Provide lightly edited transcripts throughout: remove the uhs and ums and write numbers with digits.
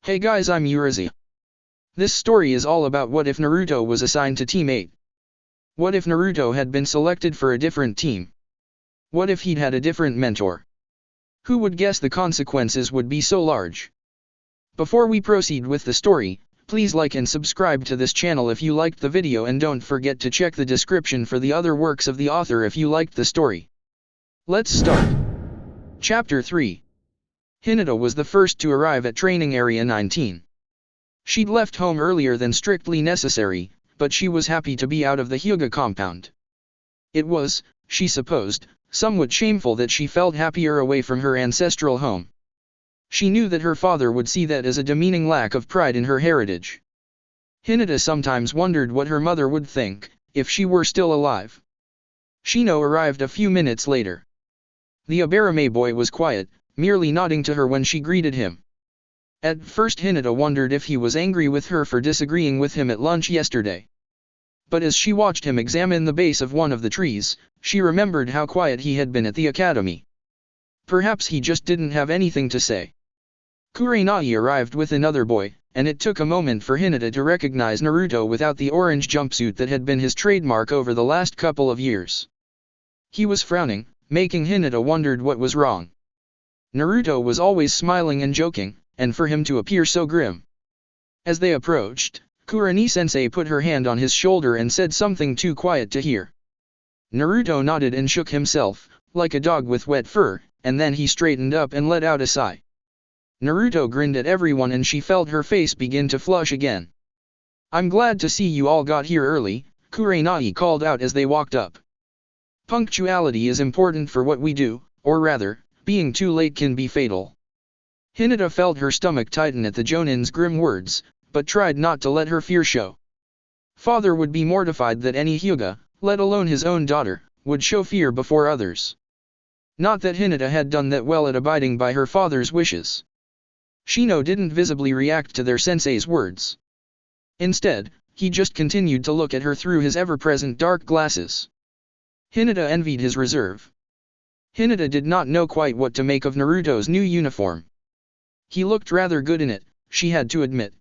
Hey guys, I'm Urizi. This story is all about what if Naruto was assigned to Team 8. What if Naruto had been selected for a different team? What if he'd had a different mentor? Who would guess the consequences would be so large? Before we proceed with the story, please like and subscribe to this channel if you liked the video, and don't forget to check the description for the other works of the author if you liked the story. Let's start. Chapter 3. Hinata was the first to arrive at Training Area 19. She'd left home earlier than strictly necessary, but she was happy to be out of the Hyuga compound. It was, she supposed, somewhat shameful that she felt happier away from her ancestral home. She knew that her father would see that as a demeaning lack of pride in her heritage. Hinata sometimes wondered what her mother would think, if she were still alive. Shino arrived a few minutes later. The Abarame boy was quiet, merely nodding to her when she greeted him. At first Hinata wondered if he was angry with her for disagreeing with him at lunch yesterday. But as she watched him examine the base of one of the trees, she remembered how quiet he had been at the academy. Perhaps he just didn't have anything to say. Kurenai arrived with another boy, and it took a moment for Hinata to recognize Naruto without the orange jumpsuit that had been his trademark over the last couple of years. He was frowning, making Hinata wondered what was wrong. Naruto was always smiling and joking, and for him to appear so grim. As they approached, Kurenai-sensei put her hand on his shoulder and said something too quiet to hear. Naruto nodded and shook himself, like a dog with wet fur, and then he straightened up and let out a sigh. Naruto grinned at everyone and she felt her face begin to flush again. "I'm glad to see you all got here early," Kurenai called out as they walked up. "Punctuality is important for what we do, or rather, being too late can be fatal." Hinata felt her stomach tighten at the Jonin's grim words, but tried not to let her fear show. Father would be mortified that any Hyuga, let alone his own daughter, would show fear before others. Not that Hinata had done that well at abiding by her father's wishes. Shino didn't visibly react to their sensei's words. Instead, he just continued to look at her through his ever-present dark glasses. Hinata envied his reserve. Hinata did not know quite what to make of Naruto's new uniform. He looked rather good in it, she had to admit.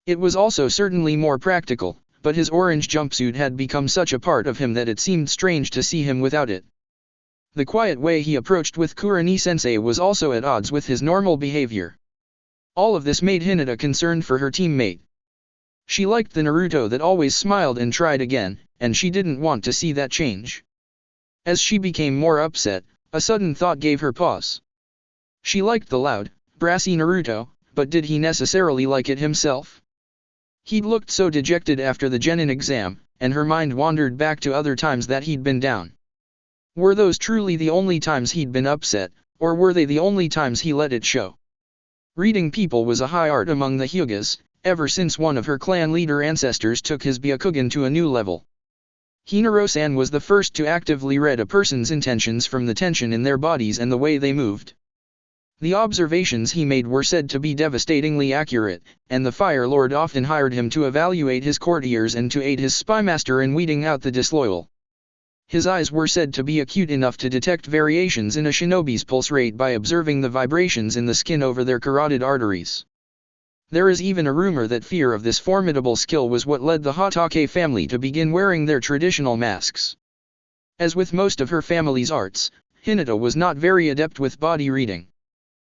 It was also certainly more practical, but his orange jumpsuit had become such a part of him that it seemed strange to see him without it. The quiet way he approached with Kurenai-sensei was also at odds with his normal behavior. All of this made Hinata concerned for her teammate. She liked the Naruto that always smiled and tried again, and she didn't want to see that change. As she became more upset, a sudden thought gave her pause. She liked the loud, brassy Naruto, but did he necessarily like it himself? He'd looked so dejected after the genin exam, and her mind wandered back to other times that he'd been down. Were those truly the only times he'd been upset, or were they the only times he let it show? Reading people was a high art among the Hyugas, ever since one of her clan leader ancestors took his Byakugan to a new level. Hinaro-san was the first to actively read a person's intentions from the tension in their bodies and the way they moved. The observations he made were said to be devastatingly accurate, and the Fire Lord often hired him to evaluate his courtiers and to aid his spymaster in weeding out the disloyal. His eyes were said to be acute enough to detect variations in a shinobi's pulse rate by observing the vibrations in the skin over their carotid arteries. There is even a rumor that fear of this formidable skill was what led the Hatake family to begin wearing their traditional masks. As with most of her family's arts, Hinata was not very adept with body reading.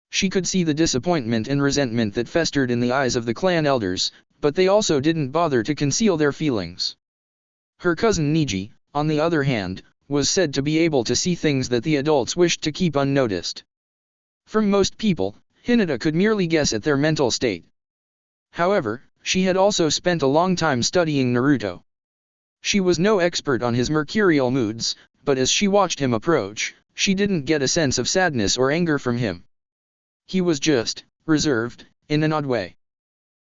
She could see the disappointment and resentment that festered in the eyes of the clan elders, but they also didn't bother to conceal their feelings. Her cousin Niji, on the other hand, was said to be able to see things that the adults wished to keep unnoticed. From most people, Hinata could merely guess at their mental state. However, she had also spent a long time studying Naruto. She was no expert on his mercurial moods, but as she watched him approach, she didn't get a sense of sadness or anger from him. He was just reserved, in an odd way.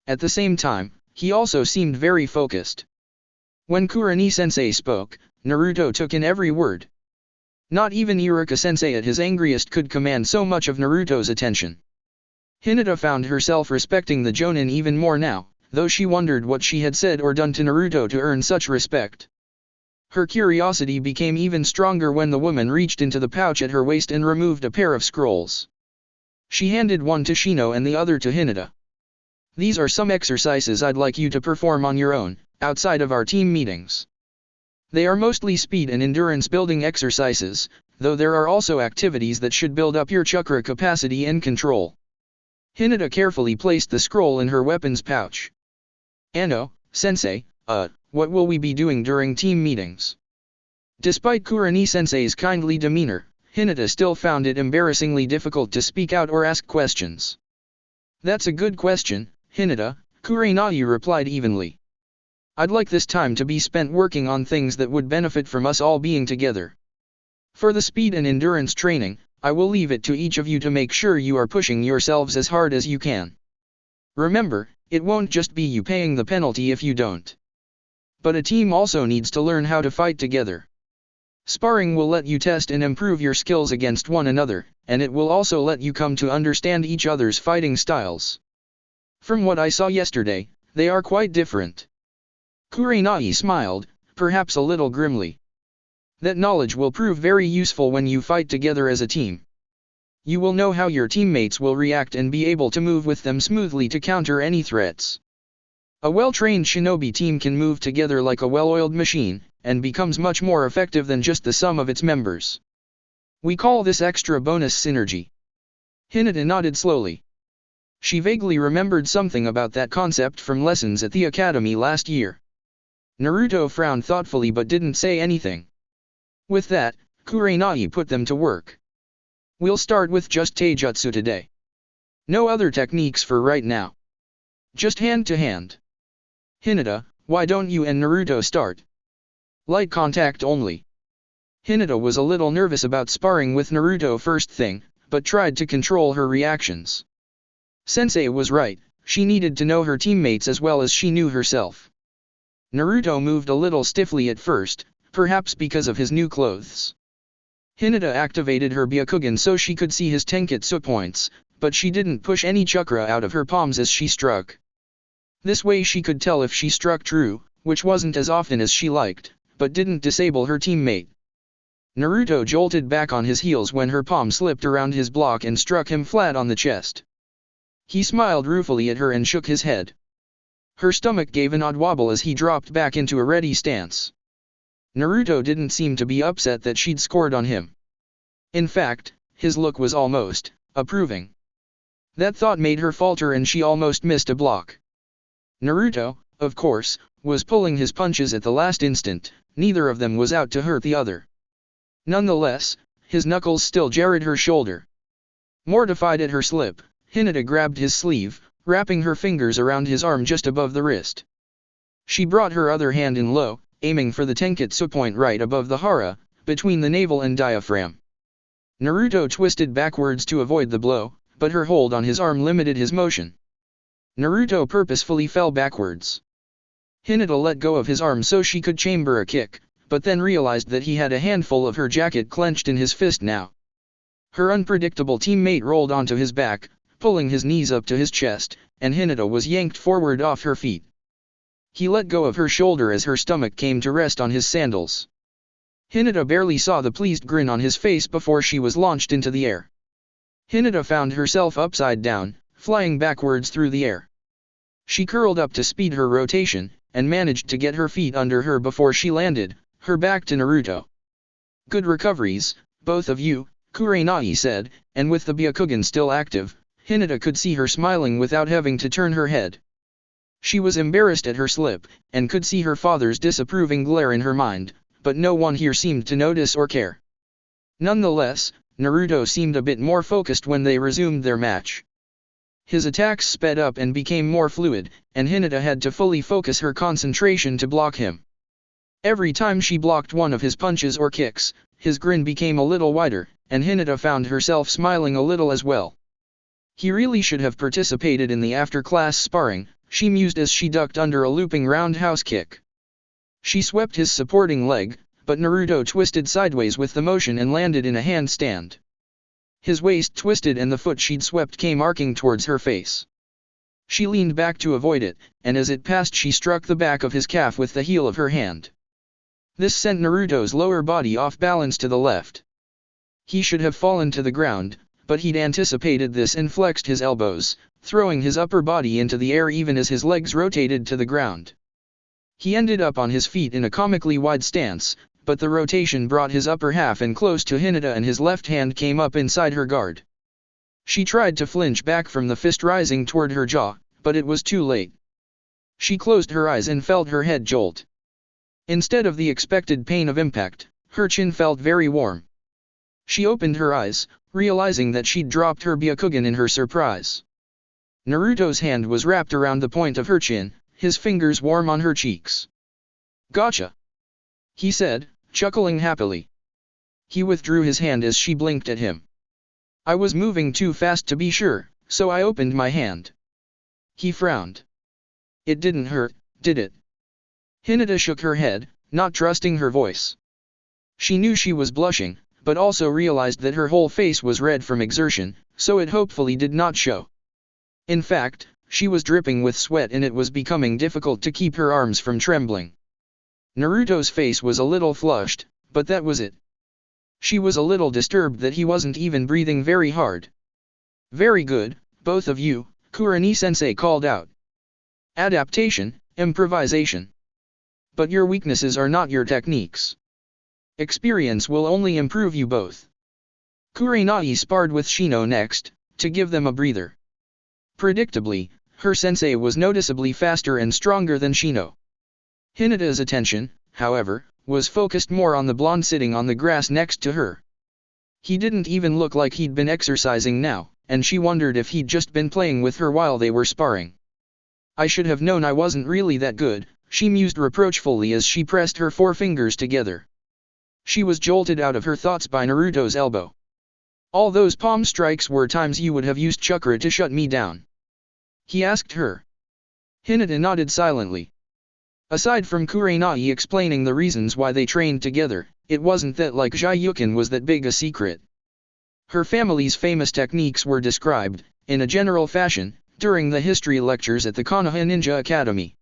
At the same time, he also seemed very focused. When Kurenai-sensei spoke, Naruto took in every word. Not even Iruka-sensei at his angriest could command so much of Naruto's attention. Hinata found herself respecting the Jonin even more now, though she wondered what she had said or done to Naruto to earn such respect. Her curiosity became even stronger when the woman reached into the pouch at her waist and removed a pair of scrolls. She handed one to Shino and the other to Hinata. These are some exercises I'd like you to perform on your own, outside of our team meetings. They are mostly speed and endurance building exercises, though there are also activities that should build up your chakra capacity and control. Hinata carefully placed the scroll in her weapons pouch. Ano, sensei, what will we be doing during team meetings? Despite Kurenai sensei's kindly demeanor, Hinata still found it embarrassingly difficult to speak out or ask questions. That's a good question, Hinata, Kurenai replied evenly. I'd like this time to be spent working on things that would benefit from us all being together. For the speed and endurance training, I will leave it to each of you to make sure you are pushing yourselves as hard as you can. Remember, it won't just be you paying the penalty if you don't. But a team also needs to learn how to fight together. Sparring will let you test and improve your skills against one another, and it will also let you come to understand each other's fighting styles. From what I saw yesterday, they are quite different. Kurenai smiled, perhaps a little grimly. That knowledge will prove very useful when you fight together as a team. You will know how your teammates will react and be able to move with them smoothly to counter any threats. A well-trained shinobi team can move together like a well-oiled machine, and becomes much more effective than just the sum of its members. We call this extra bonus synergy. Hinata nodded slowly. She vaguely remembered something about that concept from lessons at the academy last year. Naruto frowned thoughtfully but didn't say anything. With that, Kurenai put them to work. We'll start with just taijutsu today. No other techniques for right now. Just hand to hand. Hinata, why don't you and Naruto start? Light contact only. Hinata was a little nervous about sparring with Naruto first thing, but tried to control her reactions. Sensei was right, she needed to know her teammates as well as she knew herself. Naruto moved a little stiffly at first, perhaps because of his new clothes. Hinata activated her Byakugan so she could see his tenketsu points, but she didn't push any chakra out of her palms as she struck. This way she could tell if she struck true, which wasn't as often as she liked, but didn't disable her teammate. Naruto jolted back on his heels when her palm slipped around his block and struck him flat on the chest. He smiled ruefully at her and shook his head. Her stomach gave an odd wobble as he dropped back into a ready stance. Naruto didn't seem to be upset that she'd scored on him. In fact, his look was almost approving. That thought made her falter and she almost missed a block. Naruto, of course, was pulling his punches at the last instant, neither of them was out to hurt the other. Nonetheless, his knuckles still jarred her shoulder. Mortified at her slip, Hinata grabbed his sleeve, wrapping her fingers around his arm just above the wrist. She brought her other hand in low, aiming for the tenketsu point right above the hara, between the navel and diaphragm. Naruto twisted backwards to avoid the blow, but her hold on his arm limited his motion. Naruto purposefully fell backwards. Hinata let go of his arm so she could chamber a kick, but then realized that he had a handful of her jacket clenched in his fist now. Her unpredictable teammate rolled onto his back, pulling his knees up to his chest, and Hinata was yanked forward off her feet. He let go of her shoulder as her stomach came to rest on his sandals. Hinata barely saw the pleased grin on his face before she was launched into the air. Hinata found herself upside down, flying backwards through the air. She curled up to speed her rotation, and managed to get her feet under her before she landed, her back to Naruto. Good recoveries, both of you, Kurenai said, and with the Byakugan still active, Hinata could see her smiling without having to turn her head. She was embarrassed at her slip, and could see her father's disapproving glare in her mind, but no one here seemed to notice or care. Nonetheless, Naruto seemed a bit more focused when they resumed their match. His attacks sped up and became more fluid, and Hinata had to fully focus her concentration to block him. Every time she blocked one of his punches or kicks, his grin became a little wider, and Hinata found herself smiling a little as well. He really should have participated in the after-class sparring, she mused as she ducked under a looping roundhouse kick. She swept his supporting leg, but Naruto twisted sideways with the motion and landed in a handstand. His waist twisted and the foot she'd swept came arcing towards her face. She leaned back to avoid it, and as it passed she struck the back of his calf with the heel of her hand. This sent Naruto's lower body off balance to the left. He should have fallen to the ground, but he'd anticipated this and flexed his elbows, throwing his upper body into the air even as his legs rotated to the ground. He ended up on his feet in a comically wide stance, but the rotation brought his upper half in close to Hinata and his left hand came up inside her guard. She tried to flinch back from the fist rising toward her jaw, but it was too late. She closed her eyes and felt her head jolt. Instead of the expected pain of impact, her chin felt very warm. She opened her eyes, realizing that she'd dropped her Byakugan in her surprise. Naruto's hand was wrapped around the point of her chin, his fingers warm on her cheeks. "Gotcha," he said, chuckling happily. He withdrew his hand as she blinked at him. "I was moving too fast to be sure, so I opened my hand." He frowned. "It didn't hurt, did it?" Hinata shook her head, not trusting her voice. She knew she was blushing, but also realized that her whole face was red from exertion, so it hopefully did not show. In fact, she was dripping with sweat and it was becoming difficult to keep her arms from trembling. Naruto's face was a little flushed, but that was it. She was a little disturbed that he wasn't even breathing very hard. "Very good, both of you," Kurenai-sensei called out. "Adaptation, improvisation. But your weaknesses are not your techniques. Experience will only improve you both." Kurenai sparred with Shino next, to give them a breather. Predictably, her sensei was noticeably faster and stronger than Shino. Hinata's attention, however, was focused more on the blonde sitting on the grass next to her. He didn't even look like he'd been exercising now, and she wondered if he'd just been playing with her while they were sparring. "I should have known I wasn't really that good," she mused reproachfully as she pressed her forefingers together. She was jolted out of her thoughts by Naruto's elbow. "All those palm strikes were times you would have used chakra to shut me down?" he asked her. Hinata nodded silently. Aside from Kurenai explaining the reasons why they trained together, it wasn't that like Jayukin was that big a secret. Her family's famous techniques were described, in a general fashion, during the history lectures at the Konoha Ninja Academy.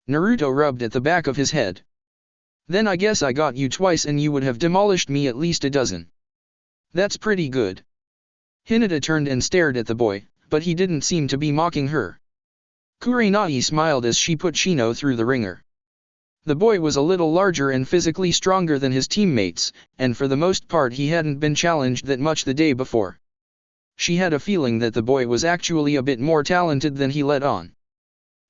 Naruto rubbed at the back of his head. "Then I guess I got you twice and you would have demolished me at least a dozen. That's pretty good." Hinata turned and stared at the boy, but he didn't seem to be mocking her. Kurenai smiled as she put Shino through the ringer. The boy was a little larger and physically stronger than his teammates, and for the most part he hadn't been challenged that much the day before. She had a feeling that the boy was actually a bit more talented than he let on.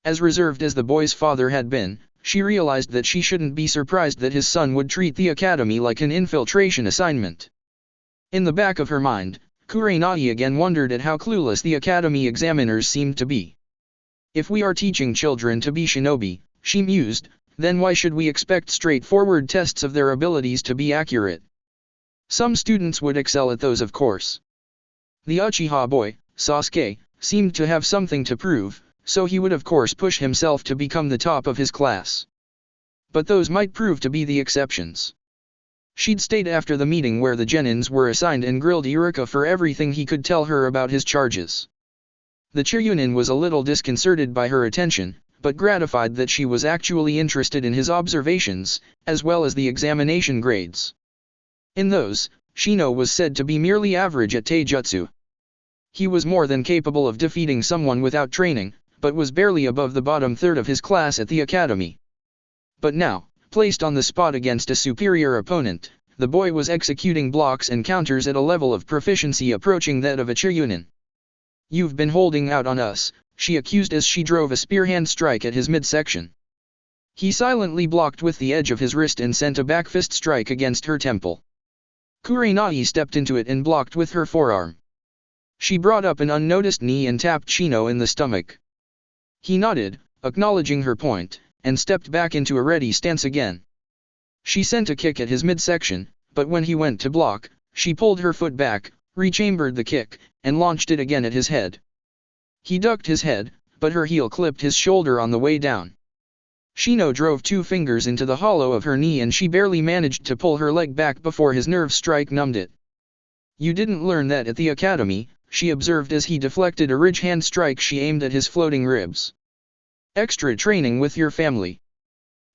As reserved as the boy's father had been, she realized that she shouldn't be surprised that his son would treat the academy like an infiltration assignment. In the back of her mind, Kurenai again wondered at how clueless the academy examiners seemed to be. "If we are teaching children to be shinobi," she mused, "then why should we expect straightforward tests of their abilities to be accurate? Some students would excel at those, of course." The Uchiha boy, Sasuke, seemed to have something to prove, so he would of course push himself to become the top of his class. But those might prove to be the exceptions. She'd stayed after the meeting where the genins were assigned and grilled Iruka for everything he could tell her about his charges. The Chiryunin was a little disconcerted by her attention, but gratified that she was actually interested in his observations, as well as the examination grades. In those, Shino was said to be merely average at Taijutsu. He was more than capable of defeating someone without training, but was barely above the bottom third of his class at the academy. But now, placed on the spot against a superior opponent, the boy was executing blocks and counters at a level of proficiency approaching that of a Chiryunin. "You've been holding out on us," she accused as she drove a spearhand strike at his midsection. He silently blocked with the edge of his wrist and sent a back fist strike against her temple. Kurenai stepped into it and blocked with her forearm. She brought up an unnoticed knee and tapped Shino in the stomach. He nodded, acknowledging her point, and stepped back into a ready stance again. She sent a kick at his midsection, but when he went to block, she pulled her foot back, rechambered the kick, and launched it again at his head. He ducked his head, but her heel clipped his shoulder on the way down. Shino drove 2 fingers into the hollow of her knee and she barely managed to pull her leg back before his nerve strike numbed it. "You didn't learn that at the academy," she observed as he deflected a ridge hand strike she aimed at his floating ribs. "Extra training with your family?"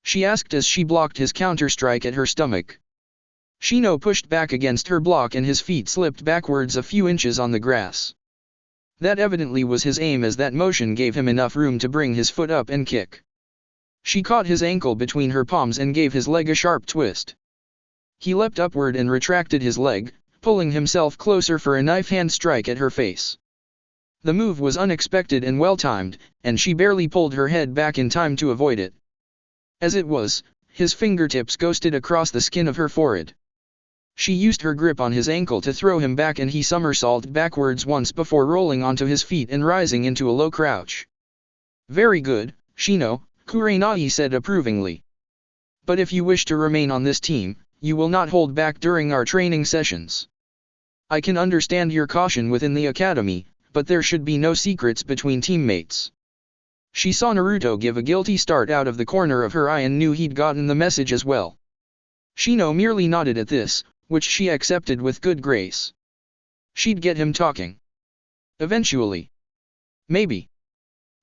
she asked as she blocked his counter-strike at her stomach. Shino pushed back against her block and his feet slipped backwards a few inches on the grass. That evidently was his aim, as that motion gave him enough room to bring his foot up and kick. She caught his ankle between her palms and gave his leg a sharp twist. He leapt upward and retracted his leg, pulling himself closer for a knife-hand strike at her face. The move was unexpected and well-timed, and she barely pulled her head back in time to avoid it. As it was, his fingertips ghosted across the skin of her forehead. She used her grip on his ankle to throw him back, and he somersaulted backwards once before rolling onto his feet and rising into a low crouch. "Very good, Shino," Kurenai said approvingly. "But if you wish to remain on this team, you will not hold back during our training sessions. I can understand your caution within the academy, but there should be no secrets between teammates." She saw Naruto give a guilty start out of the corner of her eye and knew he'd gotten the message as well. Shino merely nodded at this, which she accepted with good grace. She'd get him talking. Eventually. Maybe.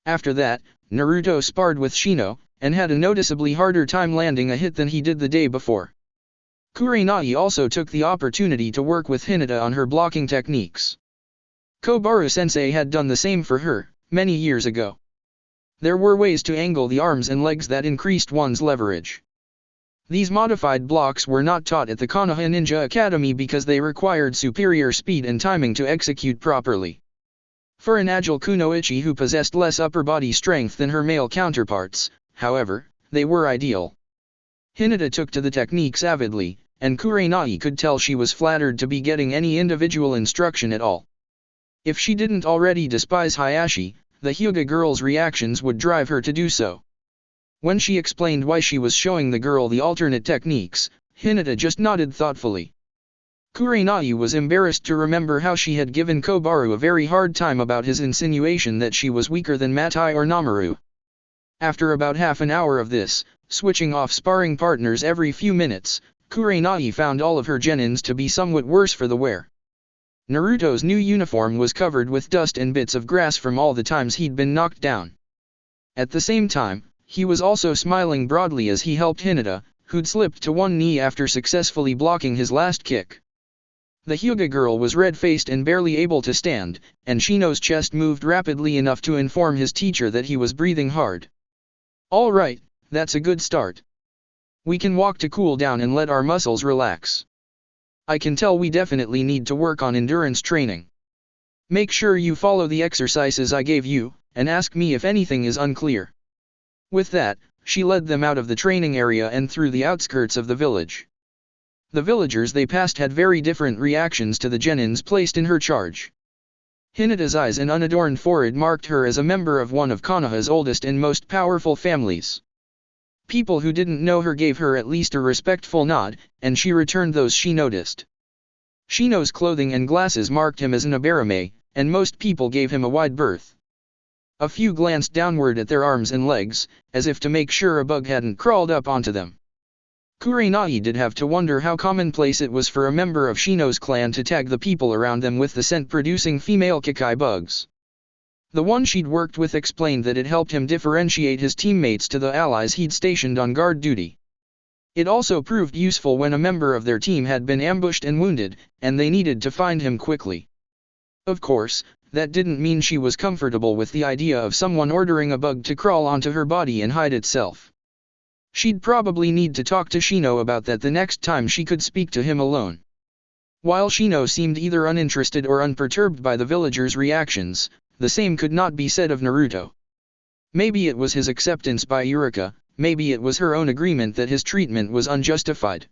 After that, Naruto sparred with Shino, and had a noticeably harder time landing a hit than he did the day before. Kurenai also took the opportunity to work with Hinata on her blocking techniques. Kobaru-sensei had done the same for her, many years ago. There were ways to angle the arms and legs that increased one's leverage. These modified blocks were not taught at the Konoha Ninja Academy because they required superior speed and timing to execute properly. For an agile kunoichi who possessed less upper body strength than her male counterparts, however, they were ideal. Hinata took to the techniques avidly, and Kurenai could tell she was flattered to be getting any individual instruction at all. If she didn't already despise Hayashi, the Hyuga girl's reactions would drive her to do so. When she explained why she was showing the girl the alternate techniques, Hinata just nodded thoughtfully. Kurenai was embarrassed to remember how she had given Kobaru a very hard time about his insinuation that she was weaker than Matai or Namaru. After about half an hour of this, switching off sparring partners every few minutes, Kurenai found all of her genins to be somewhat worse for the wear. Naruto's new uniform was covered with dust and bits of grass from all the times he'd been knocked down. At the same time, he was also smiling broadly as he helped Hinata, who'd slipped to one knee after successfully blocking his last kick. The Hyuga girl was red-faced and barely able to stand, and Shino's chest moved rapidly enough to inform his teacher that he was breathing hard. "All right, that's a good start. We can walk to cool down and let our muscles relax. I can tell we definitely need to work on endurance training. Make sure you follow the exercises I gave you, and ask me if anything is unclear." With that, she led them out of the training area and through the outskirts of the village. The villagers they passed had very different reactions to the genins placed in her charge. Hinata's eyes and unadorned forehead marked her as a member of one of Konoha's oldest and most powerful families. People who didn't know her gave her at least a respectful nod, and she returned those she noticed. Shino's clothing and glasses marked him as an abarame, and most people gave him a wide berth. A few glanced downward at their arms and legs, as if to make sure a bug hadn't crawled up onto them. Kurenai did have to wonder how commonplace it was for a member of Shino's clan to tag the people around them with the scent-producing female Kikai bugs. The one she'd worked with explained that it helped him differentiate his teammates to the allies he'd stationed on guard duty. It also proved useful when a member of their team had been ambushed and wounded, and they needed to find him quickly. Of course, that didn't mean she was comfortable with the idea of someone ordering a bug to crawl onto her body and hide itself. She'd probably need to talk to Shino about that the next time she could speak to him alone. While Shino seemed either uninterested or unperturbed by the villagers' reactions, the same could not be said of Naruto. Maybe it was his acceptance by Eureka, maybe it was her own agreement that his treatment was unjustified.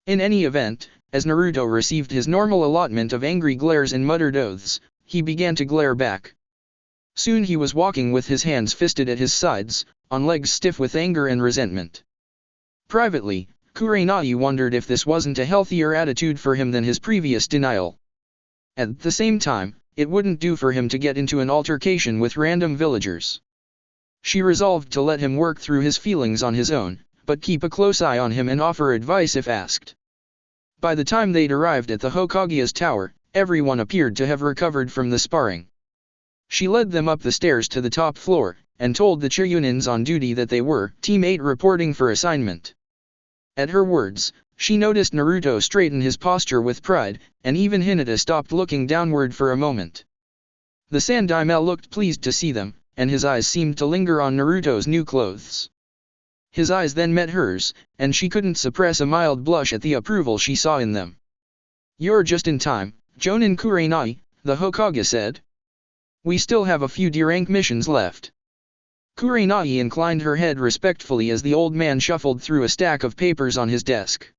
In any event, as Naruto received his normal allotment of angry glares and muttered oaths, he began to glare back. Soon he was walking with his hands fisted at his sides, on legs stiff with anger and resentment. Privately, Kurenai wondered if this wasn't a healthier attitude for him than his previous denial. At the same time, it wouldn't do for him to get into an altercation with random villagers. She resolved to let him work through his feelings on his own, but keep a close eye on him and offer advice if asked. By the time they'd arrived at the Hokage's tower, everyone appeared to have recovered from the sparring. She led them up the stairs to the top floor, and told the Chiyunins on duty that they were Team 8 reporting for assignment. At her words, she noticed Naruto straighten his posture with pride, and even Hinata stopped looking downward for a moment. The Sandaime looked pleased to see them, and his eyes seemed to linger on Naruto's new clothes. His eyes then met hers, and she couldn't suppress a mild blush at the approval she saw in them. "You're just in time, Jonin Kurenai," the Hokage said. "We still have a few D-rank missions left." Kurenai inclined her head respectfully as the old man shuffled through a stack of papers on his desk.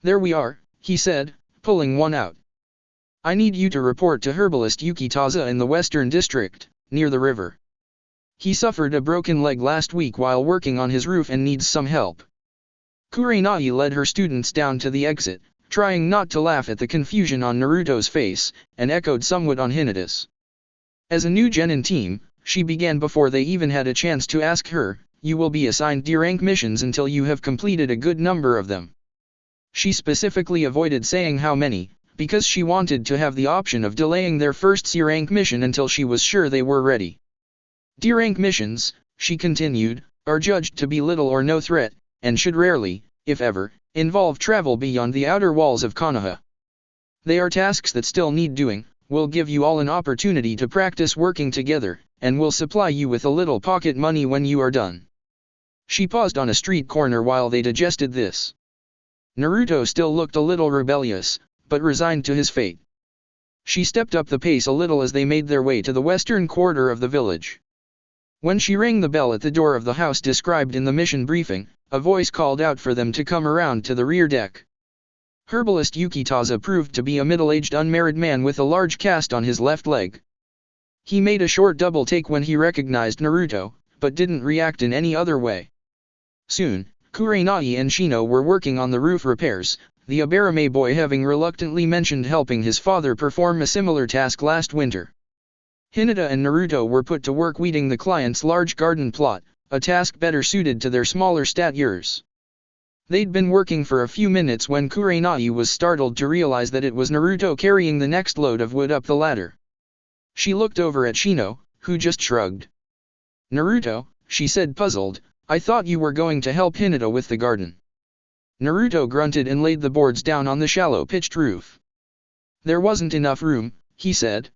"There we are," he said, pulling one out. "I need you to report to herbalist Yukitaza in the Western District, near the river. He suffered a broken leg last week while working on his roof and needs some help." Kurenai led her students down to the exit, trying not to laugh at the confusion on Naruto's face, and echoed somewhat on Hinata's. As a new genin team, she began before they even had a chance to ask her, "You will be assigned D-rank missions until you have completed a good number of them." She specifically avoided saying how many, because she wanted to have the option of delaying their first C-rank mission until she was sure they were ready. D-rank missions, she continued, are judged to be little or no threat, and should rarely, if ever, involve travel beyond the outer walls of Konoha. They are tasks that still need doing, will give you all an opportunity to practice working together, and will supply you with a little pocket money when you are done. She paused on a street corner while they digested this. Naruto still looked a little rebellious, but resigned to his fate. She stepped up the pace a little as they made their way to the western quarter of the village. When she rang the bell at the door of the house described in the mission briefing, a voice called out for them to come around to the rear deck. Herbalist Yukitaza proved to be a middle-aged unmarried man with a large cast on his left leg. He made a short double take when he recognized Naruto, but didn't react in any other way. Soon, Kurenai and Shino were working on the roof repairs, the Abarame boy having reluctantly mentioned helping his father perform a similar task last winter. Hinata and Naruto were put to work weeding the client's large garden plot, a task better suited to their smaller statures. They'd been working for a few minutes when Kurenai was startled to realize that it was Naruto carrying the next load of wood up the ladder. She looked over at Shino, who just shrugged. "Naruto," she said puzzled, "I thought you were going to help Hinata with the garden." Naruto grunted and laid the boards down on the shallow pitched roof. "There wasn't enough room," he said.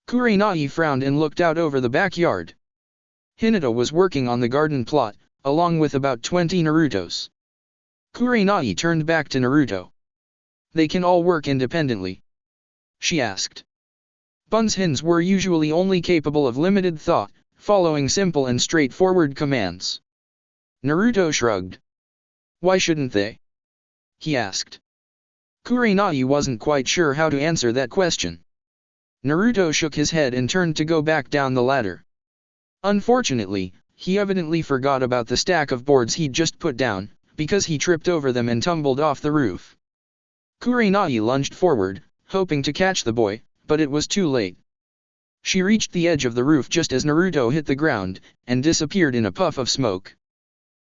Kurenai frowned and looked out over the backyard. Hinata was working on the garden plot, along with about 20 Narutos. Kurenai turned back to Naruto. "They can all work independently?" she asked. Bunshins were usually only capable of limited thought, following simple and straightforward commands. Naruto shrugged. "Why shouldn't they?" he asked. Kurenai wasn't quite sure how to answer that question. Naruto shook his head and turned to go back down the ladder. Unfortunately, he evidently forgot about the stack of boards he'd just put down, because he tripped over them and tumbled off the roof. Kurenai lunged forward, hoping to catch the boy, but it was too late. She reached the edge of the roof just as Naruto hit the ground, and disappeared in a puff of smoke.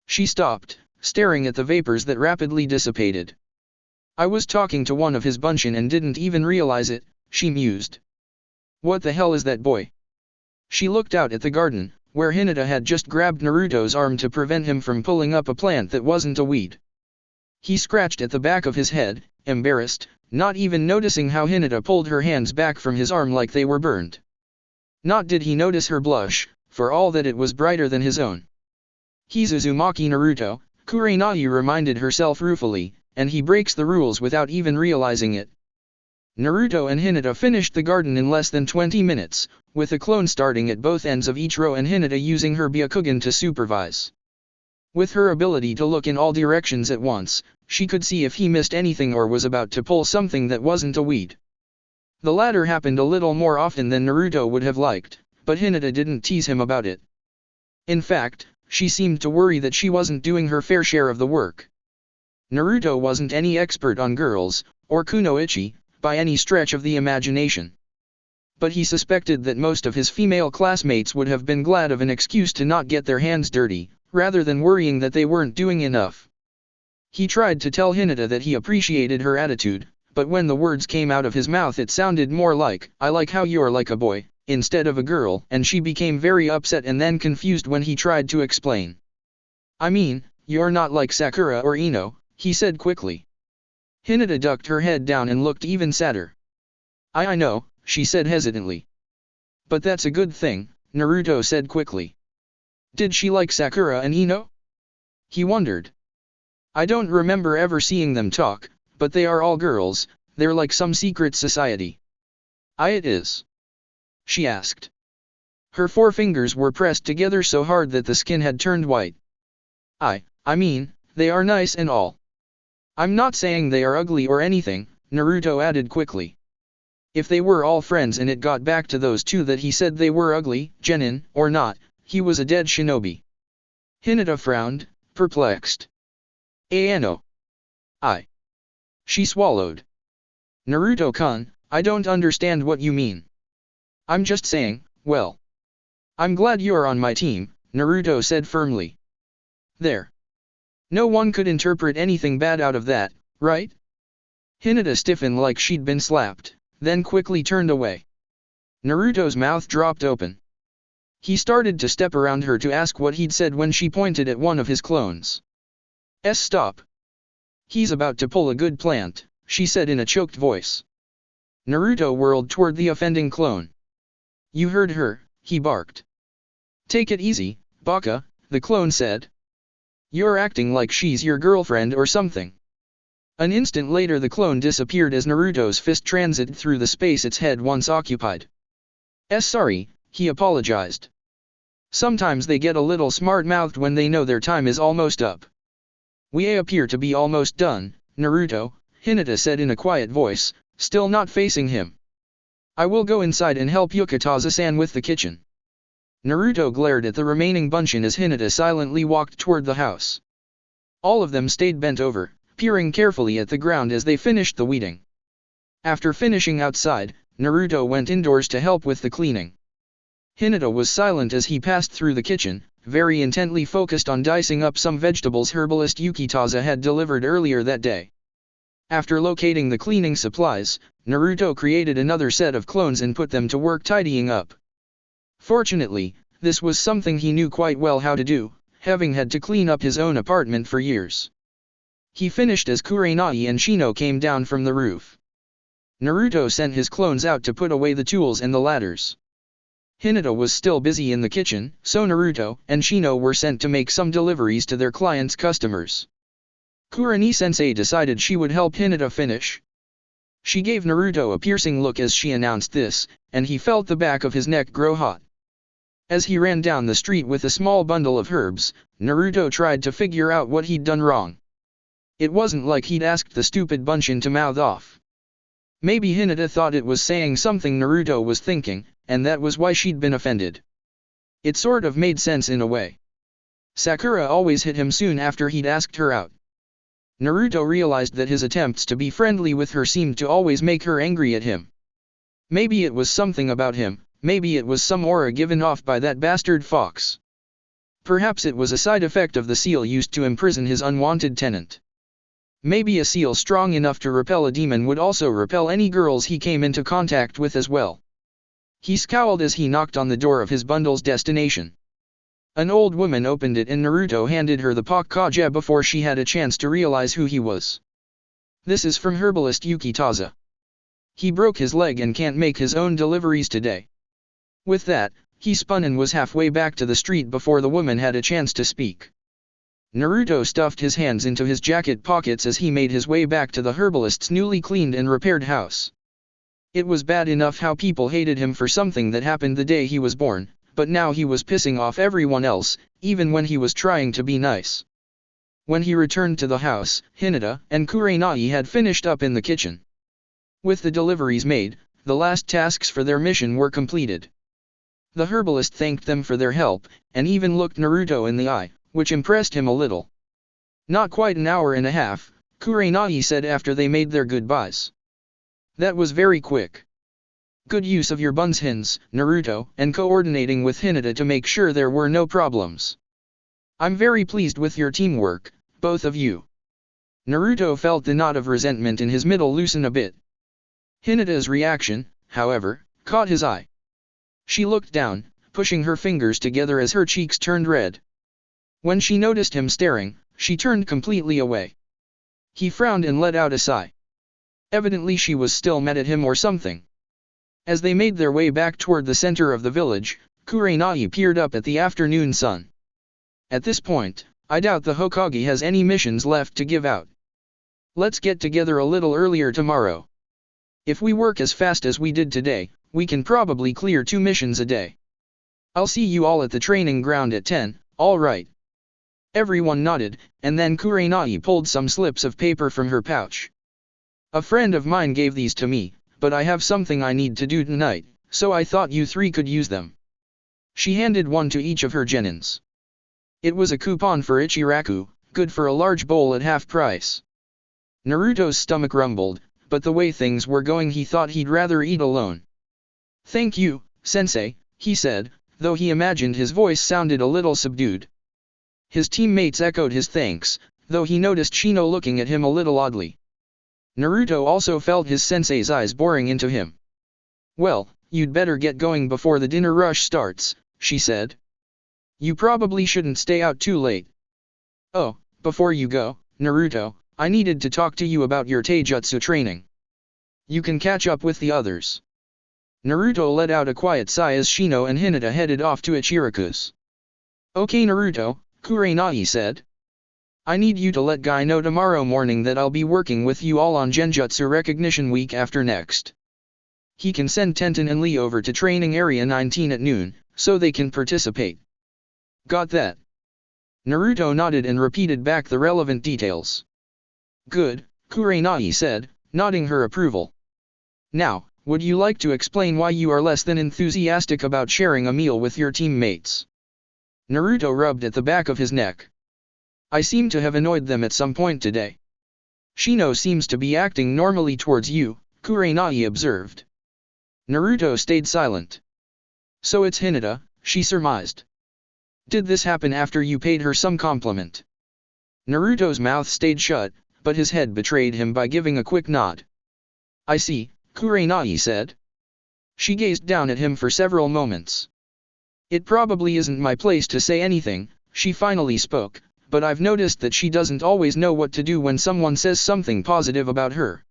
She stopped, staring at the vapors that rapidly dissipated. "I was talking to one of his bunshin and didn't even realize it," she mused. "What the hell is that boy?" She looked out at the garden, where Hinata had just grabbed Naruto's arm to prevent him from pulling up a plant that wasn't a weed. He scratched at the back of his head, embarrassed, not even noticing how Hinata pulled her hands back from his arm like they were burned. Not did he notice her blush, for all that it was brighter than his own. "He's Uzumaki Naruto," Kurenai reminded herself ruefully, "and he breaks the rules without even realizing it." Naruto and Hinata finished the garden in less than 20 minutes, with a clone starting at both ends of each row and Hinata using her Byakugan to supervise. With her ability to look in all directions at once, she could see if he missed anything or was about to pull something that wasn't a weed. The latter happened a little more often than Naruto would have liked, but Hinata didn't tease him about it. In fact, she seemed to worry that she wasn't doing her fair share of the work. Naruto wasn't any expert on girls, or kunoichi, by any stretch of the imagination. But he suspected that most of his female classmates would have been glad of an excuse to not get their hands dirty, rather than worrying that they weren't doing enough. He tried to tell Hinata that he appreciated her attitude, but when the words came out of his mouth it sounded more like, "I like how you're like a boy," instead of a girl, and she became very upset and then confused when he tried to explain. "I mean, you're not like Sakura or Ino," he said quickly. Hinata ducked her head down and looked even sadder. I know," she said hesitantly. But that's a good thing, Naruto said quickly. Did she like Sakura and Ino? He wondered. I don't remember ever seeing them talk, but they are all girls, they're like some secret society. It is? She asked. Her forefingers were pressed together so hard that the skin had turned white. I mean, they are nice and all. I'm not saying they are ugly or anything, Naruto added quickly. If they were all friends and it got back to those two that he said they were ugly, genin, or not, he was a dead shinobi. Hinata frowned, perplexed. Ano. She swallowed. Naruto-kun, I don't understand what you mean. I'm just saying, well. I'm glad you're on my team, Naruto said firmly. There. No one could interpret anything bad out of that, right? Hinata stiffened like she'd been slapped, then quickly turned away. Naruto's mouth dropped open. He started to step around her to ask what he'd said when she pointed at one of his clones. Stop. He's about to pull a good plant, she said in a choked voice. Naruto whirled toward the offending clone. You heard her, he barked. Take it easy, Baka, the clone said. You're acting like she's your girlfriend or something. An instant later the clone disappeared as Naruto's fist transited through the space its head once occupied. Sorry, he apologized. Sometimes they get a little smart-mouthed when they know their time is almost up. We appear to be almost done, Naruto, Hinata said in a quiet voice, still not facing him. I will go inside and help Yukitaza-san with the kitchen. Naruto glared at the remaining bunchin as Hinata silently walked toward the house. All of them stayed bent over, peering carefully at the ground as they finished the weeding. After finishing outside, Naruto went indoors to help with the cleaning. Hinata was silent as he passed through the kitchen, very intently focused on dicing up some vegetables herbalist Yukitaza had delivered earlier that day. After locating the cleaning supplies, Naruto created another set of clones and put them to work tidying up. Fortunately, this was something he knew quite well how to do, having had to clean up his own apartment for years. He finished as Kurenai and Shino came down from the roof. Naruto sent his clones out to put away the tools and the ladders. Hinata was still busy in the kitchen, so Naruto and Shino were sent to make some deliveries to their clients' customers. Kurenai-sensei decided she would help Hinata finish. She gave Naruto a piercing look as she announced this, and he felt the back of his neck grow hot. As he ran down the street with a small bundle of herbs, Naruto tried to figure out what he'd done wrong. It wasn't like he'd asked the stupid bunchin to mouth off. Maybe Hinata thought it was saying something Naruto was thinking, and that was why she'd been offended. It sort of made sense in a way. Sakura always hit him soon after he'd asked her out. Naruto realized that his attempts to be friendly with her seemed to always make her angry at him. Maybe it was something about him, maybe it was some aura given off by that bastard fox. Perhaps it was a side effect of the seal used to imprison his unwanted tenant. Maybe a seal strong enough to repel a demon would also repel any girls he came into contact with as well. He scowled as he knocked on the door of his bundle's destination. An old woman opened it and Naruto handed her the Pokage before she had a chance to realize who he was. This is from herbalist Yukitaza. He broke his leg and can't make his own deliveries today. With that, he spun and was halfway back to the street before the woman had a chance to speak. Naruto stuffed his hands into his jacket pockets as he made his way back to the herbalist's newly cleaned and repaired house. It was bad enough how people hated him for something that happened the day he was born, but now he was pissing off everyone else, even when he was trying to be nice. When he returned to the house, Hinata and Kurenai had finished up in the kitchen. With the deliveries made, the last tasks for their mission were completed. The herbalist thanked them for their help, and even looked Naruto in the eye, which impressed him a little. Not quite an hour and a half, Kurenai said after they made their goodbyes. That was very quick. Good use of your buns-hins, Naruto, and coordinating with Hinata to make sure there were no problems. I'm very pleased with your teamwork, both of you. Naruto felt the knot of resentment in his middle loosen a bit. Hinata's reaction, however, caught his eye. She looked down, pushing her fingers together as her cheeks turned red. When she noticed him staring, she turned completely away. He frowned and let out a sigh. Evidently she was still mad at him or something. As they made their way back toward the center of the village, Kurenai peered up at the afternoon sun. At this point, I doubt the Hokage has any missions left to give out. Let's get together a little earlier tomorrow. If we work as fast as we did today, we can probably clear 2 missions a day. I'll see you all at the training ground at 10, all right? Everyone nodded, and then Kurenai pulled some slips of paper from her pouch. A friend of mine gave these to me, but I have something I need to do tonight, so I thought you 3 could use them. She handed one to each of her genins. It was a coupon for Ichiraku, good for a large bowl at half price. Naruto's stomach rumbled, but the way things were going he thought he'd rather eat alone. Thank you, sensei, he said, though he imagined his voice sounded a little subdued. His teammates echoed his thanks, though he noticed Shino looking at him a little oddly. Naruto also felt his sensei's eyes boring into him. Well, you'd better get going before the dinner rush starts, she said. You probably shouldn't stay out too late. Oh, before you go, Naruto, I needed to talk to you about your taijutsu training. You can catch up with the others. Naruto let out a quiet sigh as Shino and Hinata headed off to Ichiraku's. Okay Naruto, Kurenai said. I need you to let Guy know tomorrow morning that I'll be working with you all on Genjutsu Recognition Week after next. He can send Tenten and Lee over to Training Area 19 at noon, so they can participate. Got that? Naruto nodded and repeated back the relevant details. Good, Kurenai said, nodding her approval. Now, would you like to explain why you are less than enthusiastic about sharing a meal with your teammates? Naruto rubbed at the back of his neck. I seem to have annoyed them at some point today. Shino seems to be acting normally towards you, Kurenai observed. Naruto stayed silent. So it's Hinata, she surmised. Did this happen after you paid her some compliment? Naruto's mouth stayed shut, but his head betrayed him by giving a quick nod. I see, Kurenai said. She gazed down at him for several moments. It probably isn't my place to say anything, she finally spoke, but I've noticed that she doesn't always know what to do when someone says something positive about her.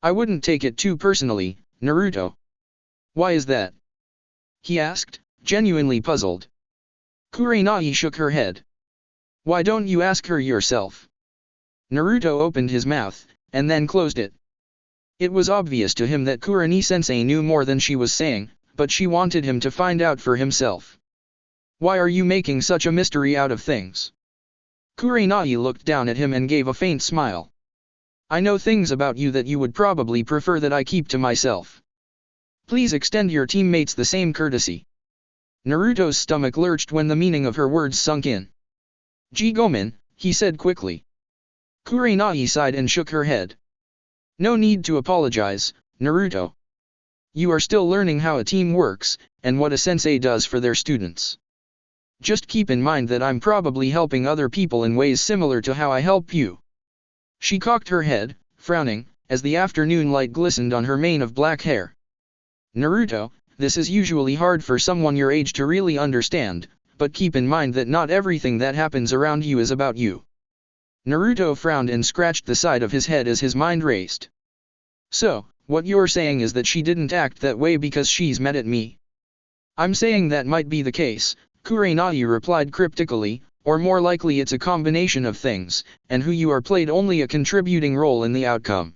I wouldn't take it too personally, Naruto. Why is that? He asked, genuinely puzzled. Kurenai shook her head. Why don't you ask her yourself? Naruto opened his mouth, and then closed it. It was obvious to him that Kurenai-sensei knew more than she was saying, but she wanted him to find out for himself. Why are you making such a mystery out of things? Kurenai looked down at him and gave a faint smile. I know things about you that you would probably prefer that I keep to myself. Please extend your teammates the same courtesy. Naruto's stomach lurched when the meaning of her words sunk in. Jigomen, he said quickly. Kurenai sighed and shook her head. No need to apologize, Naruto. You are still learning how a team works, and what a sensei does for their students. Just keep in mind that I'm probably helping other people in ways similar to how I help you. She cocked her head, frowning, as the afternoon light glistened on her mane of black hair. Naruto, this is usually hard for someone your age to really understand, but keep in mind that not everything that happens around you is about you. Naruto frowned and scratched the side of his head as his mind raced. So, what you're saying is that she didn't act that way because she's mad at me? I'm saying that might be the case, Kurenai replied cryptically, or more likely it's a combination of things, and who you are played only a contributing role in the outcome.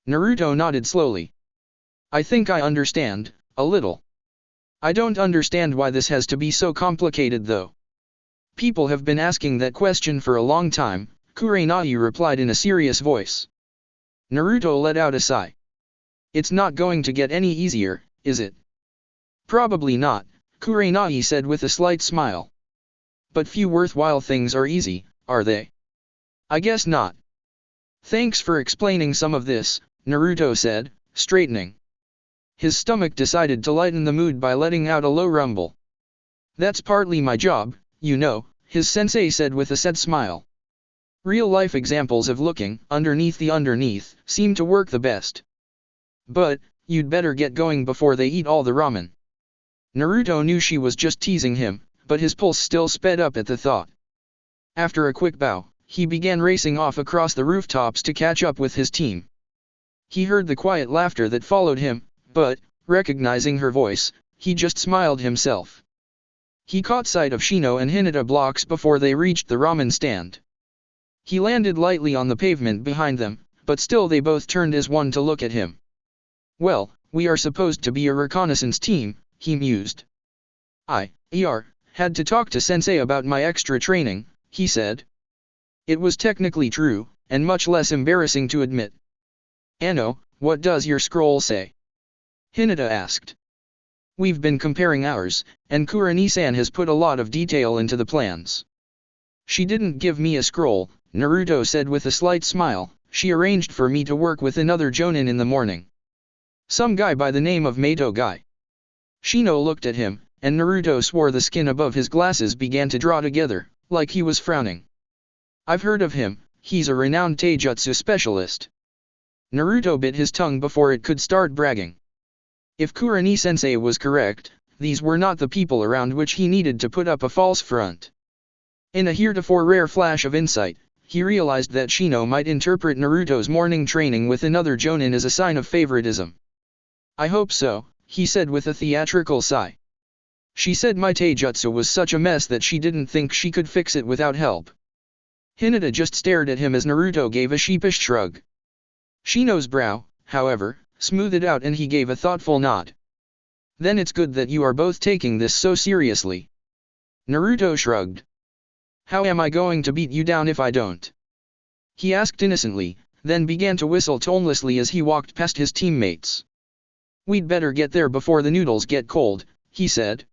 Naruto nodded slowly. I think I understand, a little. I don't understand why this has to be so complicated though. People have been asking that question for a long time, Kurenai replied in a serious voice. Naruto let out a sigh. It's not going to get any easier, is it? Probably not, Kurenai said with a slight smile. But few worthwhile things are easy, are they? I guess not. Thanks for explaining some of this, Naruto said, straightening. His stomach decided to lighten the mood by letting out a low rumble. That's partly my job, you know, his sensei said with a sad smile. Real-life examples of looking underneath the underneath seem to work the best. But, you'd better get going before they eat all the ramen. Naruto knew she was just teasing him, but his pulse still sped up at the thought. After a quick bow, he began racing off across the rooftops to catch up with his team. He heard the quiet laughter that followed him, but, recognizing her voice, he just smiled himself. He caught sight of Shino and Hinata blocks before they reached the ramen stand. He landed lightly on the pavement behind them, but still they both turned as one to look at him. Well, we are supposed to be a reconnaissance team, he mused. Had to talk to Sensei about my extra training, he said. It was technically true, and much less embarrassing to admit. Ano, what does your scroll say? Hinata asked. We've been comparing ours, and Kurenai-san has put a lot of detail into the plans. She didn't give me a scroll, Naruto said with a slight smile. She arranged for me to work with another jonin in the morning. Some guy by the name of Mato Guy. Shino looked at him, and Naruto swore the skin above his glasses began to draw together, like he was frowning. I've heard of him, he's a renowned taijutsu specialist. Naruto bit his tongue before it could start bragging. If Kurenai-sensei was correct, these were not the people around which he needed to put up a false front. In a heretofore rare flash of insight, he realized that Shino might interpret Naruto's morning training with another jonin as a sign of favoritism. I hope so, he said with a theatrical sigh. She said my taijutsu was such a mess that she didn't think she could fix it without help. Hinata just stared at him as Naruto gave a sheepish shrug. Shino's brow, however, smoothed out and he gave a thoughtful nod. Then it's good that you are both taking this so seriously. Naruto shrugged. How am I going to beat you down if I don't? He asked innocently, then began to whistle tonelessly as he walked past his teammates. We'd better get there before the noodles get cold, he said.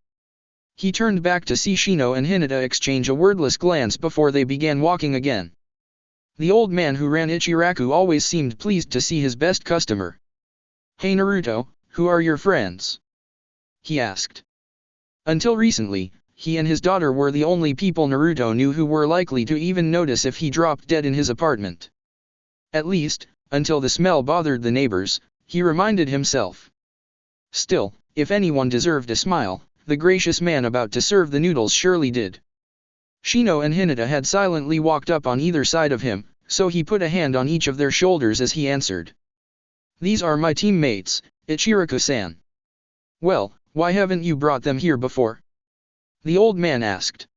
He turned back to see Shino and Hinata exchange a wordless glance before they began walking again. The old man who ran Ichiraku always seemed pleased to see his best customer. Hey Naruto, who are your friends? He asked. Until recently, he and his daughter were the only people Naruto knew who were likely to even notice if he dropped dead in his apartment. At least, until the smell bothered the neighbors, he reminded himself. Still, if anyone deserved a smile, the gracious man about to serve the noodles surely did. Shino and Hinata had silently walked up on either side of him, so he put a hand on each of their shoulders as he answered. These are my teammates, Ichiraku-san. Well, why haven't you brought them here before? The old man asked.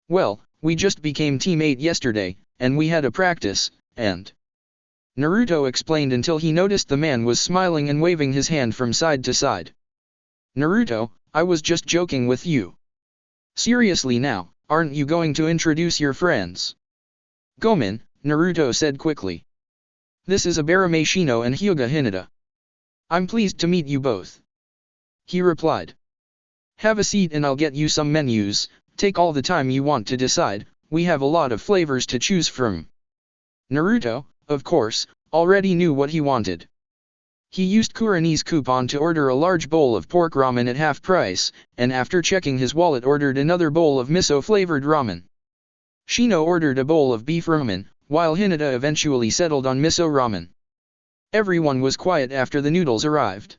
Well, we just became Team 8 yesterday, and we had a practice, and... Naruto explained until he noticed the man was smiling and waving his hand from side to side. Naruto, I was just joking with you. Seriously now, aren't you going to introduce your friends? Gomen, Naruto said quickly. This is Abarame Shino and Hyuga Hinata. I'm pleased to meet you both. He replied. Have a seat and I'll get you some menus, take all the time you want to decide, we have a lot of flavors to choose from. Naruto, of course, already knew what he wanted. He used Kurenai's coupon to order a large bowl of pork ramen at half price, and after checking his wallet ordered another bowl of miso-flavored ramen. Shino ordered a bowl of beef ramen, while Hinata eventually settled on miso ramen. Everyone was quiet after the noodles arrived.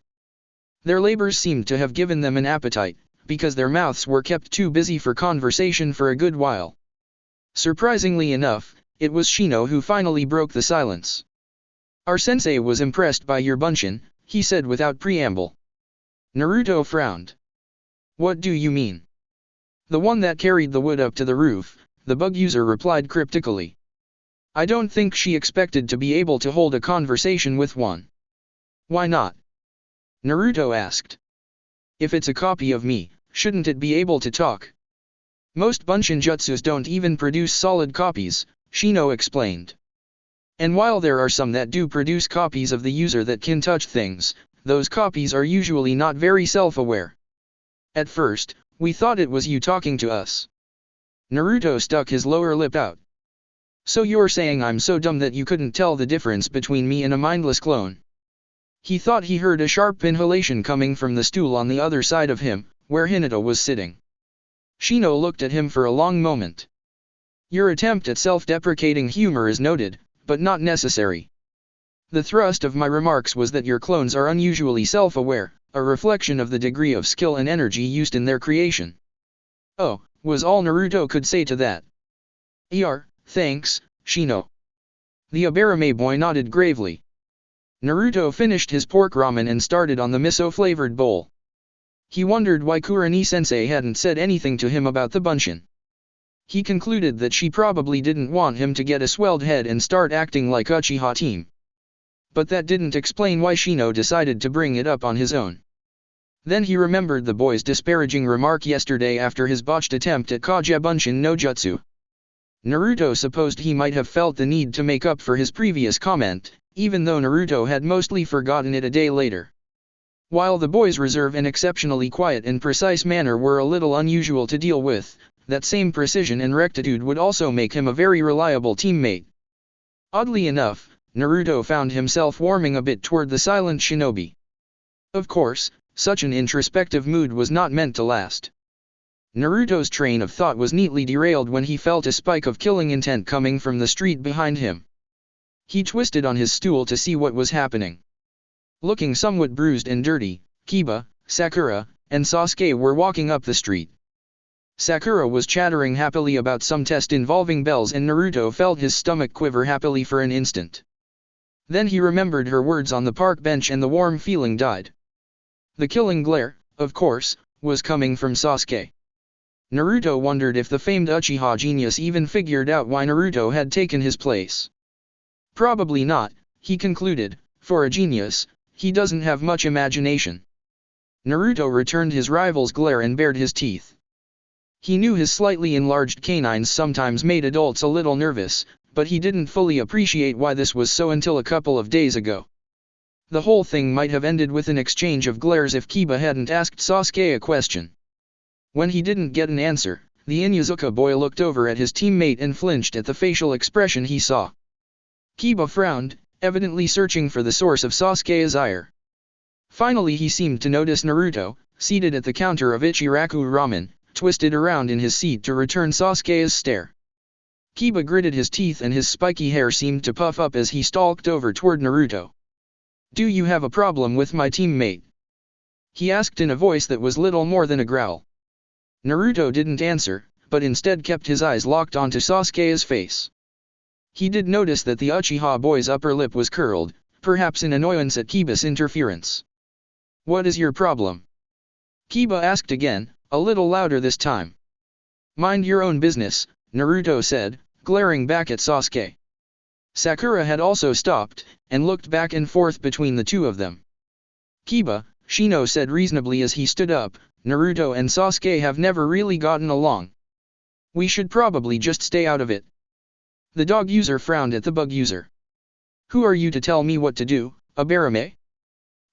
Their labors seemed to have given them an appetite, because their mouths were kept too busy for conversation for a good while. Surprisingly enough, it was Shino who finally broke the silence. Our sensei was impressed by your bunshin, he said without preamble. Naruto frowned. What do you mean? The one that carried the wood up to the roof, the bug user replied cryptically. I don't think she expected to be able to hold a conversation with one. Why not? Naruto asked. If it's a copy of me, shouldn't it be able to talk? Most bunshin jutsus don't even produce solid copies, Shino explained. And while there are some that do produce copies of the user that can touch things, those copies are usually not very self-aware. At first, we thought it was you talking to us. Naruto stuck his lower lip out. So you're saying I'm so dumb that you couldn't tell the difference between me and a mindless clone? He thought he heard a sharp inhalation coming from the stool on the other side of him, where Hinata was sitting. Shino looked at him for a long moment. Your attempt at self-deprecating humor is noted, but not necessary. The thrust of my remarks was that your clones are unusually self-aware, a reflection of the degree of skill and energy used in their creation. Oh, was all Naruto could say to that. Thanks, Shino. The Abarame boy nodded gravely. Naruto finished his pork ramen and started on the miso-flavored bowl. He wondered why Kurenai-sensei hadn't said anything to him about the bunshin. He concluded that she probably didn't want him to get a swelled head and start acting like Uchiha team. But that didn't explain why Shino decided to bring it up on his own. Then he remembered the boy's disparaging remark yesterday after his botched attempt at Kage Bunshin no Jutsu. Naruto supposed he might have felt the need to make up for his previous comment, even though Naruto had mostly forgotten it a day later. While the boy's reserve and exceptionally quiet and precise manner were a little unusual to deal with, that same precision and rectitude would also make him a very reliable teammate. Oddly enough, Naruto found himself warming a bit toward the silent shinobi. Of course, such an introspective mood was not meant to last. Naruto's train of thought was neatly derailed when he felt a spike of killing intent coming from the street behind him. He twisted on his stool to see what was happening. Looking somewhat bruised and dirty, Kiba, Sakura, and Sasuke were walking up the street. Sakura was chattering happily about some test involving bells and Naruto felt his stomach quiver happily for an instant. Then he remembered her words on the park bench and the warm feeling died. The killing glare, of course, was coming from Sasuke. Naruto wondered if the famed Uchiha genius even figured out why Naruto had taken his place. Probably not, he concluded, for a genius, he doesn't have much imagination. Naruto returned his rival's glare and bared his teeth. He knew his slightly enlarged canines sometimes made adults a little nervous, but he didn't fully appreciate why this was so until a couple of days ago. The whole thing might have ended with an exchange of glares if Kiba hadn't asked Sasuke a question. When he didn't get an answer, the Inuzuka boy looked over at his teammate and flinched at the facial expression he saw. Kiba frowned, evidently searching for the source of Sasuke's ire. Finally he seemed to notice Naruto, seated at the counter of Ichiraku Ramen, twisted around in his seat to return Sasuke's stare. Kiba gritted his teeth and his spiky hair seemed to puff up as he stalked over toward Naruto. "Do you have a problem with my teammate?" he asked in a voice that was little more than a growl. Naruto didn't answer, but instead kept his eyes locked onto Sasuke's face. He did notice that the Uchiha boy's upper lip was curled, perhaps in annoyance at Kiba's interference. "What is your problem?" Kiba asked again, a little louder this time. "Mind your own business," Naruto said, glaring back at Sasuke. Sakura had also stopped, and looked back and forth between the two of them. "Kiba," Shino said reasonably as he stood up, "Naruto and Sasuke have never really gotten along. We should probably just stay out of it." The dog user frowned at the bug user. "Who are you to tell me what to do, Abarame?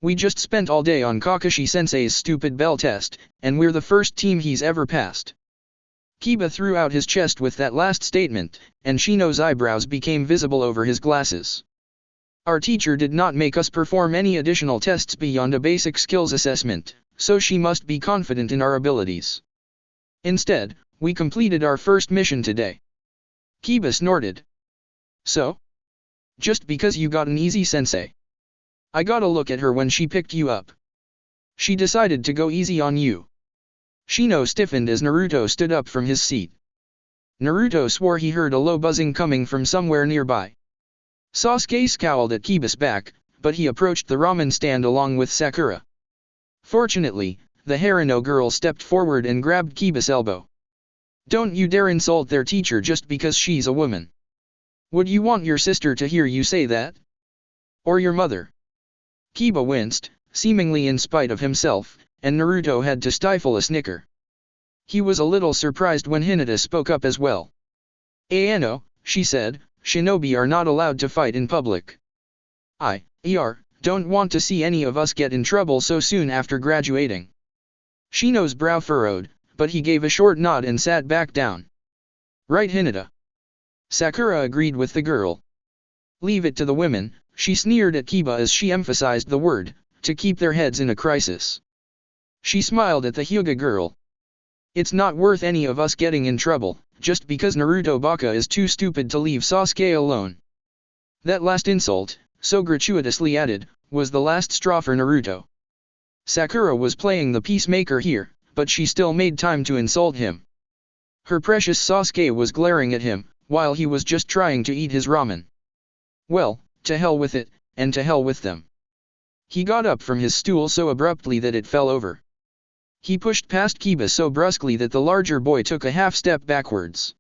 We just spent all day on Kakashi-sensei's stupid bell test, and we're the first team he's ever passed." Kiba threw out his chest with that last statement, and Shino's eyebrows became visible over his glasses. "Our teacher did not make us perform any additional tests beyond a basic skills assessment, so she must be confident in our abilities. Instead, we completed our first mission today." Kiba snorted. "So? Just because you got an easy sensei? I got a look at her when she picked you up. She decided to go easy on you." Shino stiffened as Naruto stood up from his seat. Naruto swore he heard a low buzzing coming from somewhere nearby. Sasuke scowled at Kiba's back, but he approached the ramen stand along with Sakura. Fortunately, the Harino girl stepped forward and grabbed Kiba's elbow. "Don't you dare insult their teacher just because she's a woman. Would you want your sister to hear you say that? Or your mother?" Kiba winced, seemingly in spite of himself, and Naruto had to stifle a snicker. He was a little surprised when Hinata spoke up as well. "Ano," she said, "shinobi are not allowed to fight in public. I don't want to see any of us get in trouble so soon after graduating." Shino's brow furrowed, but he gave a short nod and sat back down. "Right, Hinata." Sakura agreed with the girl. "Leave it to the women," she sneered at Kiba as she emphasized the word, "to keep their heads in a crisis." She smiled at the Hyuga girl. "It's not worth any of us getting in trouble, just because Naruto Baka is too stupid to leave Sasuke alone." That last insult, so gratuitously added, was the last straw for Naruto. Sakura was playing the peacemaker here, but she still made time to insult him. Her precious Sasuke was glaring at him, while he was just trying to eat his ramen. Well, to hell with it, and to hell with them. He got up from his stool so abruptly that it fell over. He pushed past Kiba so brusquely that the larger boy took a half-step backwards.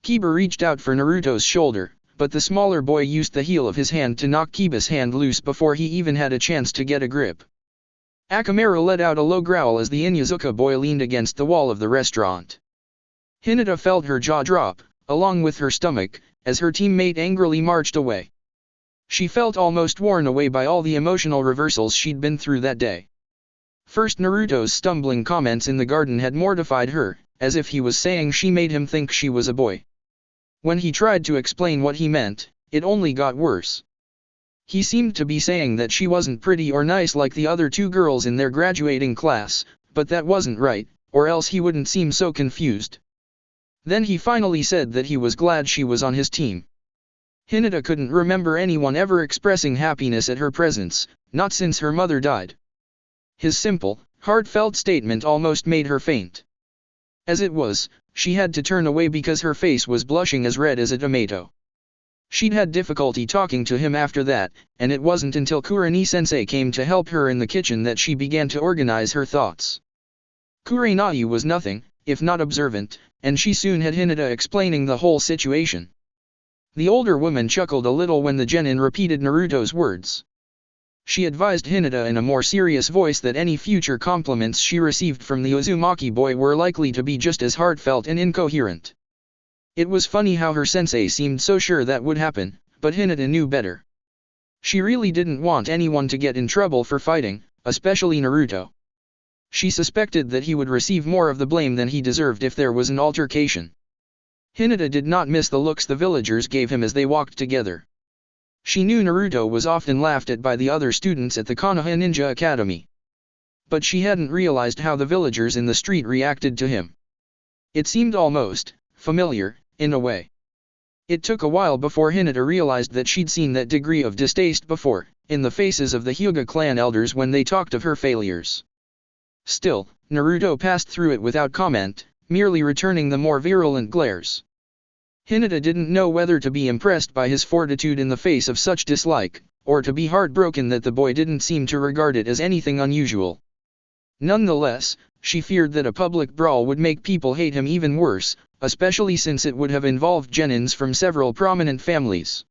Kiba reached out for Naruto's shoulder, but the smaller boy used the heel of his hand to knock Kiba's hand loose before he even had a chance to get a grip. Akamaru let out a low growl as the Inyazuka boy leaned against the wall of the restaurant. Hinata felt her jaw drop, along with her stomach, as her teammate angrily marched away. She felt almost worn away by all the emotional reversals she'd been through that day. First, Naruto's stumbling comments in the garden had mortified her, as if he was saying she made him think she was a boy. When he tried to explain what he meant, it only got worse. He seemed to be saying that she wasn't pretty or nice like the other two girls in their graduating class, but that wasn't right, or else he wouldn't seem so confused. Then he finally said that he was glad she was on his team. Hinata couldn't remember anyone ever expressing happiness at her presence, not since her mother died. His simple, heartfelt statement almost made her faint. As it was, she had to turn away because her face was blushing as red as a tomato. She'd had difficulty talking to him after that, and it wasn't until Kurenai-sensei came to help her in the kitchen that she began to organize her thoughts. Kurenai was nothing, if not observant, and she soon had Hinata explaining the whole situation. The older woman chuckled a little when the genin repeated Naruto's words. She advised Hinata in a more serious voice that any future compliments she received from the Uzumaki boy were likely to be just as heartfelt and incoherent. It was funny how her sensei seemed so sure that would happen, but Hinata knew better. She really didn't want anyone to get in trouble for fighting, especially Naruto. She suspected that he would receive more of the blame than he deserved if there was an altercation. Hinata did not miss the looks the villagers gave him as they walked together. She knew Naruto was often laughed at by the other students at the Konoha Ninja Academy. But she hadn't realized how the villagers in the street reacted to him. It seemed almost familiar, in a way. It took a while before Hinata realized that she'd seen that degree of distaste before, in the faces of the Hyuga clan elders when they talked of her failures. Still, Naruto passed through it without comment, merely returning the more virulent glares. Hinata didn't know whether to be impressed by his fortitude in the face of such dislike, or to be heartbroken that the boy didn't seem to regard it as anything unusual. Nonetheless, she feared that a public brawl would make people hate him even worse, especially since it would have involved genins from several prominent families.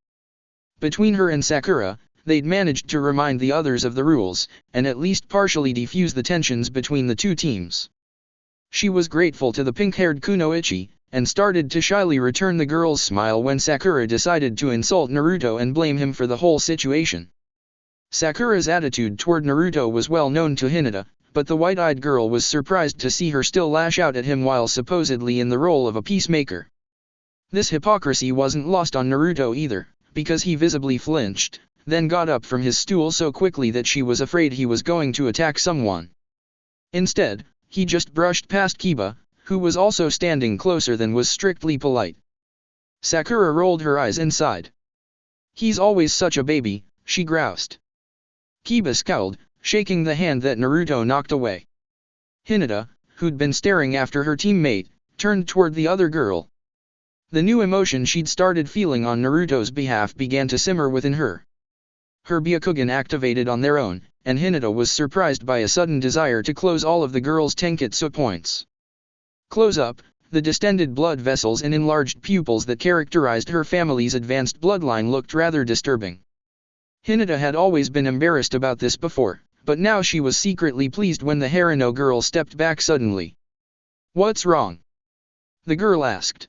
Between her and Sakura, they'd managed to remind the others of the rules, and at least partially defuse the tensions between the two teams. She was grateful to the pink-haired Kunoichi, and started to shyly return the girl's smile when Sakura decided to insult Naruto and blame him for the whole situation. Sakura's attitude toward Naruto was well known to Hinata, but the white-eyed girl was surprised to see her still lash out at him while supposedly in the role of a peacemaker. This hypocrisy wasn't lost on Naruto either, because he visibly flinched, then got up from his stool so quickly that she was afraid he was going to attack someone. Instead, he just brushed past Kiba, who was also standing closer than was strictly polite. Sakura rolled her eyes and sighed. "He's always such a baby," she groused. Kiba scowled, shaking the hand that Naruto knocked away. Hinata, who'd been staring after her teammate, turned toward the other girl. The new emotion she'd started feeling on Naruto's behalf began to simmer within her. Her Byakugan activated on their own, and Hinata was surprised by a sudden desire to close all of the girl's tenketsu points. Close up, the distended blood vessels and enlarged pupils that characterized her family's advanced bloodline looked rather disturbing. Hinata had always been embarrassed about this before, but now she was secretly pleased when the Harino girl stepped back suddenly. "What's wrong?" the girl asked.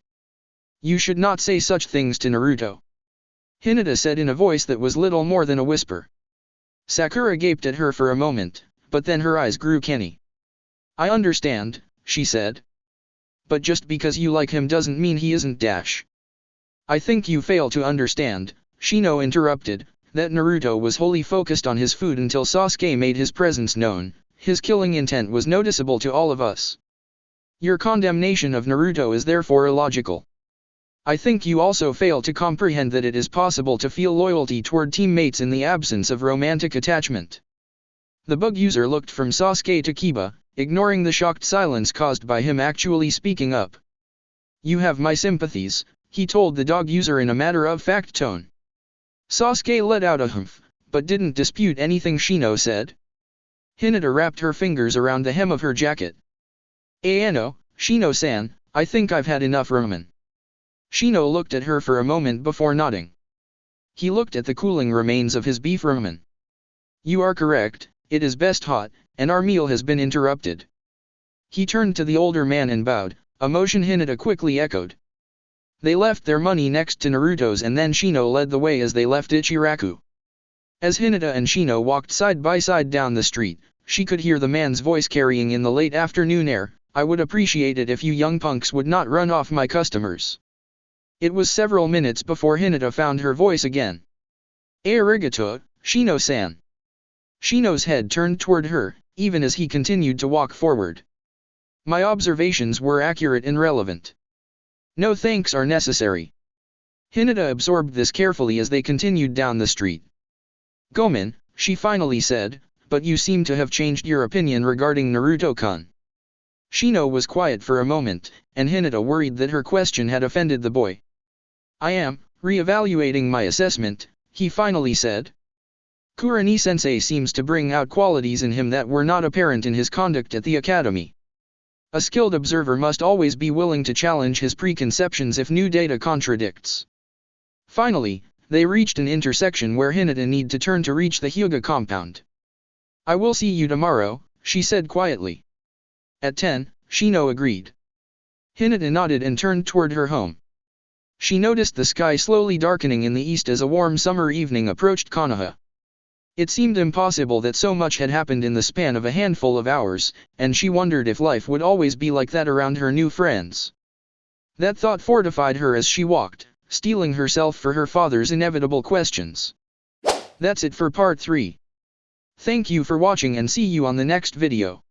"You should not say such things to Naruto," Hinata said in a voice that was little more than a whisper. Sakura gaped at her for a moment, but then her eyes grew canny. "I understand," she said. "But just because you like him doesn't mean he isn't dash." "I think you fail to understand," Shino interrupted, "that Naruto was wholly focused on his food until Sasuke made his presence known. His killing intent was noticeable to all of us. Your condemnation of Naruto is therefore illogical. I think you also fail to comprehend that it is possible to feel loyalty toward teammates in the absence of romantic attachment." The bug user looked from Sasuke to Kiba, ignoring the shocked silence caused by him actually speaking up. "You have my sympathies," he told the dog user in a matter-of-fact tone. Sasuke let out a humph, but didn't dispute anything Shino said. Hinata wrapped her fingers around the hem of her jacket. Ano, Shino-san, I think I've had enough ramen. Shino looked at her for a moment before nodding. He looked at the cooling remains of his beef ramen. You are correct, it is best hot, and our meal has been interrupted. He turned to the older man and bowed, a motion Hinata quickly echoed. They left their money next to Naruto's and then Shino led the way as they left Ichiraku. As Hinata and Shino walked side by side down the street, she could hear the man's voice carrying in the late afternoon air, I would appreciate it if you young punks would not run off my customers. It was several minutes before Hinata found her voice again. Arigato, Shino-san. Shino's head turned toward her, even as he continued to walk forward. My observations were accurate and relevant. No thanks are necessary. Hinata absorbed this carefully as they continued down the street. Gomen, she finally said, but you seem to have changed your opinion regarding Naruto-kun. Shino was quiet for a moment, and Hinata worried that her question had offended the boy. I am re-evaluating my assessment, he finally said. Kurenai-sensei seems to bring out qualities in him that were not apparent in his conduct at the academy. A skilled observer must always be willing to challenge his preconceptions if new data contradicts. Finally, they reached an intersection where Hinata needed to turn to reach the Hyuga compound. I will see you tomorrow, she said quietly. At 10, Shino agreed. Hinata nodded and turned toward her home. She noticed the sky slowly darkening in the east as a warm summer evening approached Konoha. It seemed impossible that so much had happened in the span of a handful of hours, and she wondered if life would always be like that around her new friends. That thought fortified her as she walked, steeling herself for her father's inevitable questions. That's it for part 3. Thank you for watching and see you on the next video.